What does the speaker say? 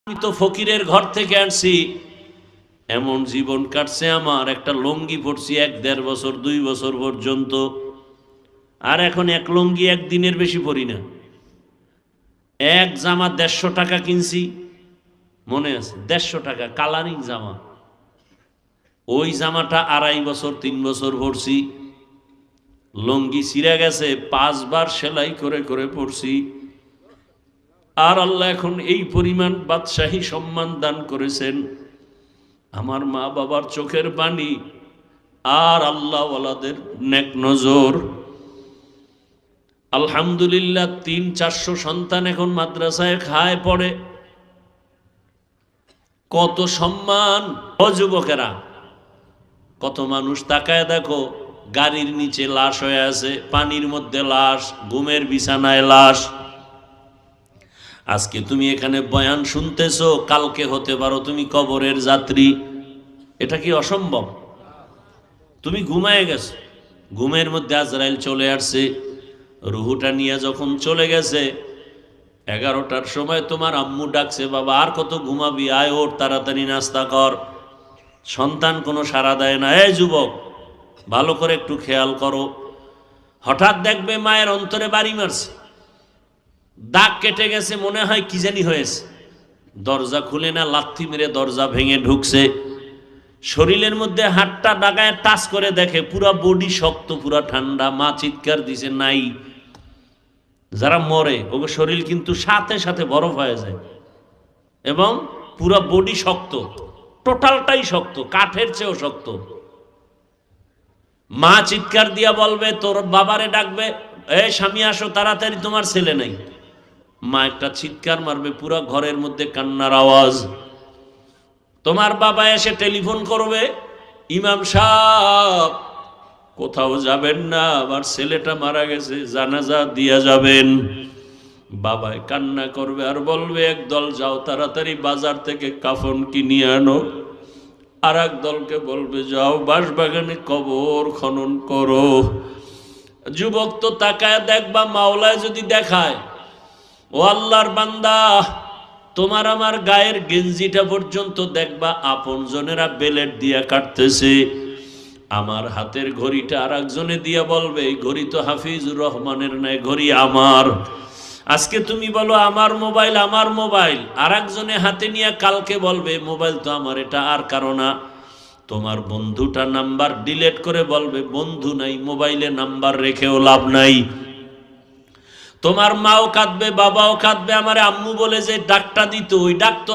আমি তো ফকিরের ঘর থেকে আসছি, এমন জীবন কাটছে আমার, একটা লুঙ্গি পরছি 1-1.5 বছর 2 বছর পর্যন্ত, আর এখন এক লুঙ্গি একদিনের বেশি পরি না। এক জামা 150 টাকা কিনছি, মনে আছে? 150 টাকা কালারিং জামা। ওই জামাটা 2.5 বছর 3 বছর পরছি। লুঙ্গি ছিঁড়ে গেছে, 5 বার সেলাই করে করে পরছি। আর আল্লাহ এখন এই পরিমাণ বাদশাহী সম্মান দান করেছেন, আমার মা বাবার চোখের পানি আর আল্লাহওয়ালাদের নেক নজর। আলহামদুলিল্লাহ 300-400 সন্তান এখন মাদ্রাসায় খায় পড়ে। কত সম্মান! ও যুবকেরা, কত মানুষ তাকায় দেখো, গাড়ির নিচে লাশ হয়ে আছে, পানির মধ্যে লাশ, ঘুমের বিছানায় লাশ। আজকে তুমি এখানে বয়ান শুনতেছো, কালকে হতে পারো তুমি কবরের যাত্রী। এটা কি অসম্ভব? তুমি ঘুমায় গেছো, ঘুমের মধ্যে আজরাইল চলে আসছে, রুহুটা নিয়ে যখন চলে গেছে, 11টার সময় তোমার আম্মু ডাকছে, বাবা আর কত ঘুমাবি, আয় ওঠ, তাড়াতাড়ি নাস্তা কর। সন্তান কোনো সাড়া দেয় না। এই যুবক, ভালো করে একটু খেয়াল করো, হঠাৎ দেখবে মায়ের অন্তরে বাড়ি মারছে, দাগ কেটে গেছে, মনে হয় কি জানি হয়েছে। দরজা খুলে না, লাথি মেরে দরজা ভেঙে ঢুকছে। শরীরের মধ্যে হাতটা ডাগায় টাচ করে দেখে পুরা বডি শক্ত, পুরা ঠান্ডা। মা চিৎকার দিছে, নাই। যারা মরে ওকে শরীর কিন্তু সাথে সাথে বরফ হয়ে যায় এবং পুরা বডি শক্ত, টোটালটাই শক্ত, কাঠের চেয়েও শক্ত। মা চিৎকার দিয়া বলবে, তোর বাবারে ডাকবে, এ স্বামী আসো তাড়াতাড়ি, তোমার ছেলে নাই। মা একটা চিৎকার মারবে, পুরা ঘরের মধ্যে কান্নার আওয়াজ। তোমার বাবা এসে টেলিফোন করবে, ইমাম সাহেব কোথাও যাবেন না, আমার ছেলেটা মারা গেছে, জানাজা দিয়া যাবেন। বাবায় কান্না করবে আর বলবে, একদল যাও তাড়াতাড়ি বাজার থেকে কাফন কিনিয়ে আনো, আর এক দলকে বলবে যাও বাঁশবাগানে কবর খনন করো। যুবক তো তাকায় দেখবা, মাওলায় যদি দেখায়, ও আল্লাহর বান্দা, তোমার আমার গায়ের গেঞ্জিটা পর্যন্ত দেখবা আপনজনেরা বেলেট দিয়া কাটতেছে। আমার হাতের ঘড়িটা আর একজনে দিয়া বলবে, এই ঘড়ি তো হাফিজুর রহমানের নাই, ঘড়ি আমার। আজকে তুমি বলো আমার মোবাইল, আমার মোবাইল, আর একজনে হাতে নিয়ে কালকে বলবে মোবাইল তো আমার, এটা আর কারো না। তোমার বন্ধুটা নাম্বার ডিলিট করে বলবে বন্ধু নাই, মোবাইলে নাম্বার রেখেও লাভ নাই। তোমার মাও কাঁদবে, বাবাও কাঁদবে, আমারে আম্মু বলে যে ডাকটা দিত, ওই ডাক তো